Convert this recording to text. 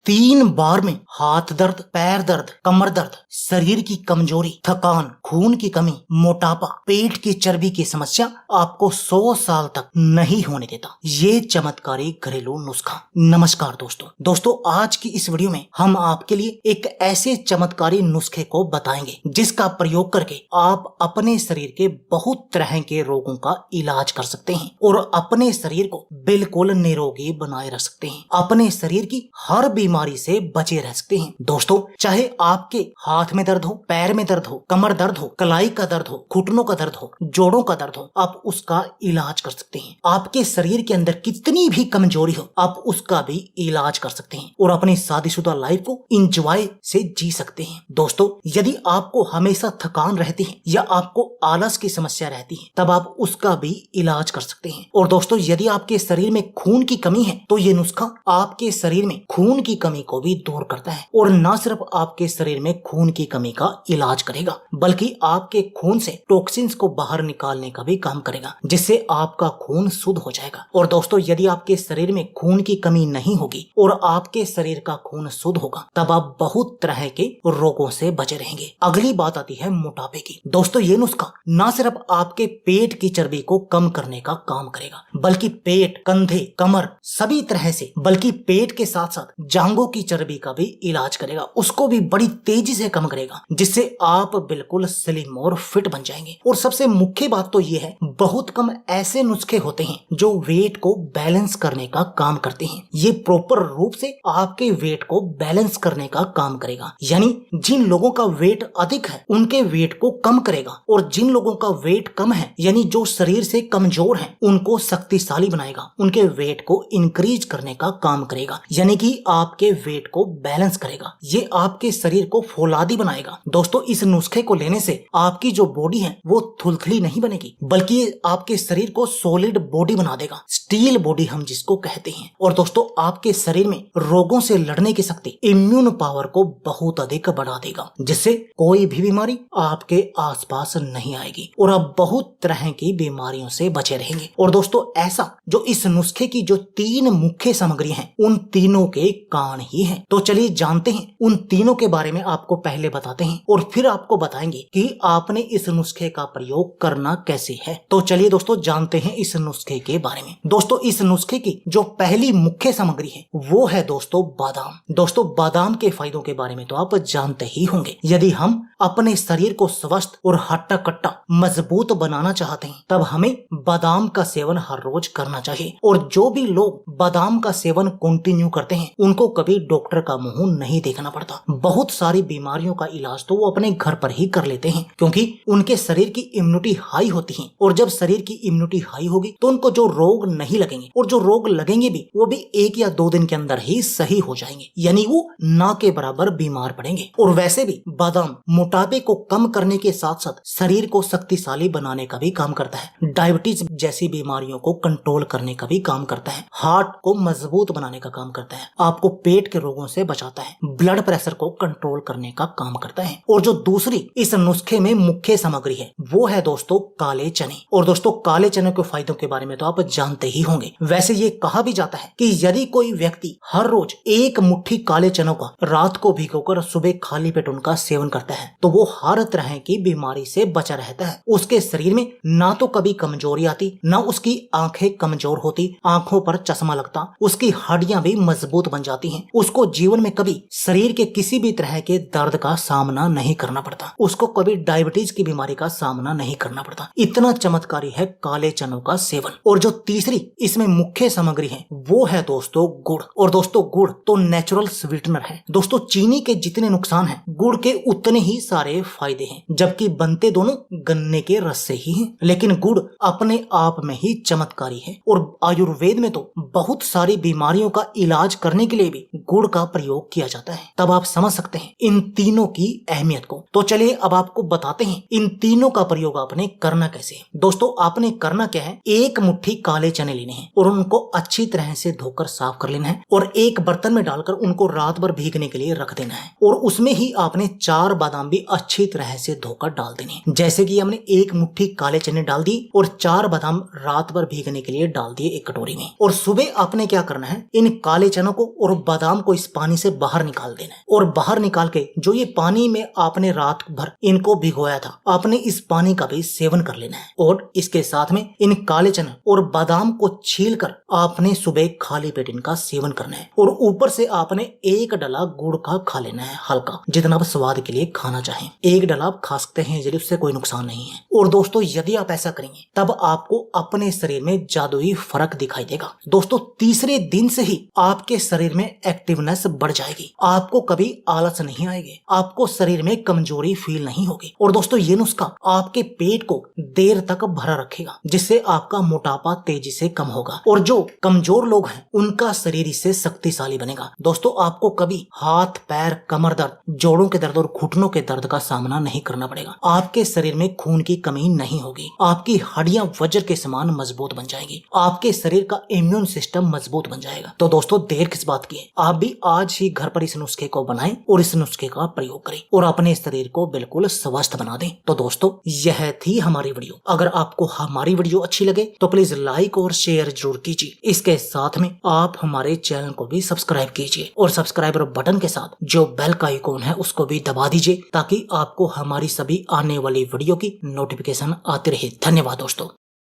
3 बार में हाथ दर्द, पैर दर्द, कमर दर्द, शरीर की कमजोरी, थकान, खून की कमी, मोटापा, पेट की चर्बी की समस्या आपको 100 साल तक नहीं होने देता। ये चमत्कारी घरेलू नुस्खा। नमस्कार दोस्तों, आज की इस वीडियो में हम आपके लिए एक ऐसे चमत्कारी नुस्खे को बताएंगे जिसका प्रयोग करके आप अपने शरीर के बहुत तरह के रोगों का इलाज कर सकते हैं और अपने शरीर को बिल्कुल निरोगी बनाए रख सकते हैं। अपने शरीर की हर बीमारी से बचे रह सकते हैं। दोस्तों, चाहे आपके हाथ में दर्द हो, पैर में दर्द हो, कमर दर्द हो, कलाई का दर्द हो, घुटनों का दर्द हो, जोड़ों का दर्द हो, आप उसका इलाज कर सकते हैं। आपके शरीर के अंदर कितनी भी कमजोरी हो, आप उसका भी इलाज कर सकते हैं और अपनी शादीशुदा लाइफ को एंजॉय से जी सकते हैं। दोस्तों, यदि आपको हमेशा थकान रहती है या आपको आलस की समस्या रहती है, तब आप उसका भी इलाज कर सकते हैं। और दोस्तों, यदि आपके शरीर में खून की कमी है तो ये नुस्खा आपके शरीर में खून की कमी को भी दूर करता है और न सिर्फ आपके शरीर में खून की कमी का इलाज करेगा, बल्कि आपके खून से टॉक्सिन्स को बाहर निकालने का भी काम करेगा, जिससे आपका खून शुद्ध हो जाएगा। और दोस्तों, यदि आपके शरीर में खून की कमी नहीं होगी और आपके शरीर का खून शुद्ध होगा, तब आप बहुत तरह के रोगों से बचे रहेंगे। अगली बात आती है मोटापे की। दोस्तों, ये नुस्खा न सिर्फ आपके पेट की चर्बी को कम करने का काम करेगा, बल्कि पेट, कंधे, कमर सभी तरह से, बल्कि पेट के साथ साथ जांघों की चर्बी का भी इलाज करेगा, उसको भी बड़ी तेजी से कम करेगा, जिससे आप बिल्कुल स्लिम और फिट बन जाएंगे। और सबसे मुख्य बात तो ये है, बहुत कम ऐसे नुस्खे होते हैं जो वेट को बैलेंस करने का काम करते हैं। ये प्रॉपर रूप से आपके वेट को बैलेंस करने का काम करेगा, यानी जिन लोगों का वेट अधिक है उनके वेट को कम करेगा और जिन लोगों का वेट कम है, यानी जो शरीर से कमजोर है, उनको शक्तिशाली बनाएगा, उनके वेट को इंक्रीज करने का काम करेगा, यानी कि आपके वेट को बैलेंस करेगा। ये आपके शरीर को फौलादी बनाएगा। दोस्तों, इस नुस्खे को लेने से आपकी जो बॉडी है वो थुलथुली नहीं बनेगी, बल्कि ये आपके शरीर को सॉलिड बॉडी बना देगा, स्टील बॉडी हम जिसको कहते हैं। और दोस्तों, आपके शरीर में रोगों से लड़ने की शक्ति, इम्यून पावर को बहुत अधिक बढ़ा देगा, जिससे कोई भी बीमारी आपके आसपास नहीं आएगी और आप बहुत तरह की बीमारियों से बचे रहेंगे। और दोस्तों, ऐसा जो इस नुस्खे की जो 3 मुख्य सामग्री हैं, उन तीनों के कान ही हैं। तो चलिए जानते हैं उन तीनों के बारे में। आपको पहले बताते हैं और फिर आपको बताएंगे कि आपने इस नुस्खे का प्रयोग करना कैसे है। तो चलिए दोस्तों, जानते हैं इस नुस्खे के बारे में। दोस्तों, इस नुस्खे की जो पहली मुख्य सामग्री है वो है दोस्तों बादाम। दोस्तों, बादाम के फायदों के बारे में तो आप जानते ही होंगे। यदि हम अपने शरीर को स्वस्थ और हट्टा कट्टा मजबूत बनाना चाहते हैं, तब हमें बादाम का सेवन हर रोज करना चाहिए। और जो भी लोग बादाम का सेवन कंटिन्यू करते हैं, उनको कभी डॉक्टर का मुंह नहीं देखना पड़ता। बहुत सारी बीमारियों का इलाज तो वो अपने घर पर ही कर लेते हैं, क्योंकि उनके शरीर की इम्यूनिटी हाई होती है। और जब शरीर की इम्यूनिटी हाई होगी तो उनको जो रोग नहीं लगेंगे, और जो रोग लगेंगे भी, वो भी 1 या 2 दिन के अंदर ही सही हो जाएंगे, यानी वो ना के बराबर बीमार पड़ेंगे। और वैसे भी बादाम मोटापे को कम करने के साथ साथ शरीर को शक्तिशाली बनाने का भी काम करता है, डायबिटीज जैसी बीमारियों को कंट्रोल करने का भी काम करता है, हार्ट को मजबूत बनाने का काम करता है, आपको पेट के रोगों से बचाता है, ब्लड प्रेशर को कंट्रोल करने का काम करता है। और जो दूसरी इस नुस्खे में मुख्य सामग्री है वो है दोस्तों काले चने। और दोस्तों, काले चने के फायदों के बारे में तो आप जानते ही होंगे। वैसे ये कहा भी जाता है कि यदि कोई व्यक्ति हर रोज 1 मुट्ठी काले चनों का रात को भिगोकर सुबह खाली पेट उनका सेवन करता है, तो वो हर तरह की बीमारी से बचा रहता है। उसके शरीर में ना तो कभी कमजोरी आती, ना उसकी आंखें कमजोर होती, आंखों पर चश्मा लगता, उसकी हड्डियां भी मजबूत बन जाती हैं, उसको जीवन में कभी शरीर के किसी भी तरह के दर्द का सामना नहीं करना पड़ता, उसको कभी डायबिटीज की बीमारी का सामना नहीं करना पड़ता। इतना चमत्कारी है काले चनों का सेवन। और जो तीसरी इसमें मुख्य सामग्री है वो है दोस्तों गुड़। और दोस्तों, गुड़ तो नेचुरल स्वीटनर है। दोस्तों, चीनी के जितने नुकसान हैं, गुड़ के उतने ही सारे फायदे हैं, जबकि बनते दोनों गन्ने के रस से ही हैं। लेकिन गुड़ अपने आप में ही चमत्कारी है और आयुर्वेद में तो बहुत सारी बीमारियों का इलाज करने के लिए भी गुड़ का प्रयोग किया जाता है। तब आप समझ सकते हैं इन तीनों की अहमियत को। तो चलिए अब आपको बताते हैं इन तीनों का प्रयोग आपने करना कैसे है। दोस्तों, आपने करना क्या है, 1 मुट्ठी काले चने लेने हैं और उनको अच्छी तरह से धोकर साफ कर लेना है और एक बर्तन में डालकर उनको रात भर भीगने के लिए रख देना है। और उसमें ही आपने 4 बादाम भी अच्छी तरह से धोकर डाल देने हैं। जैसे कि हमने 1 मुट्ठी काले चने डाल दी और 4 बादाम रात भर भीगने के लिए डाल दिए एक कटोरी में। और सुबह आपने क्या करना है, इन काले चनों को और बादाम को इस पानी से बाहर निकाल देना है और बाहर निकाल के जो ये पानी में आपने रात भर इनको भिगोया था, आपने इस पानी का भी सेवन कर लेना है। और इसके साथ में इन काले चने और बादाम को छील कर आपने सुबह खाली पेट इनका सेवन करना है और ऊपर से आपने एक डला गुड़ का खा लेना है, हल्का, जितना आप स्वाद के लिए खाना चाहें। एक डला आप खा सकते हैं, यदि उससे कोई नुकसान नहीं है। और दोस्तों यदि आप ऐसा करेंगे तब आपको अपने शरीर में जादुई फर्क दिखाई देगा। दोस्तों तीसरे दिन से ही आपके शरीर में एक्टिवनेस बढ़ जाएगी, आपको कभी आलस नहीं आएगी, आपको शरीर में कमजोरी फील नहीं होगी। और दोस्तों ये नुस्खा आपके पेट को देर तक भरा रखेगा, जिससे आपका मोटापा तेजी से कम होगा और जो कमजोर लोग हैं उनका शरीर इससे शक्तिशाली बनेगा। दोस्तों आपको कभी हाथ पैर कमर दर्द, जोड़ों के दर्द और घुटनों के दर्द का सामना नहीं करना पड़ेगा। आपके शरीर में खून की कमी नहीं होगी, आपकी हड्डियां वज्र के समान मजबूत बन जाएगी, आपके शरीर का इम्यून सिस्टम मजबूत बन जाएगा। तो दोस्तों देर किस बात की है, आप भी आज ही घर पर इस नुस्खे को बनाएं और इस नुस्खे का प्रयोग करें और अपने शरीर को बिल्कुल स्वस्थ बना दें। तो दोस्तों यह थी हमारी वीडियो। अगर आपको हमारी वीडियो अच्छी लगे तो प्लीज लाइक और शेयर जरूर कीजिए। इसके साथ में आप हमारे चैनल को भी सब्सक्राइब कीजिए और सब्सक्राइबर बटन के साथ जो बेल का आइकॉन है उसको भी दबा दीजिए, ताकि आपको हमारी सभी आने वाली वीडियो की नोटिफिकेशन आती रहे। धन्यवाद दोस्तों।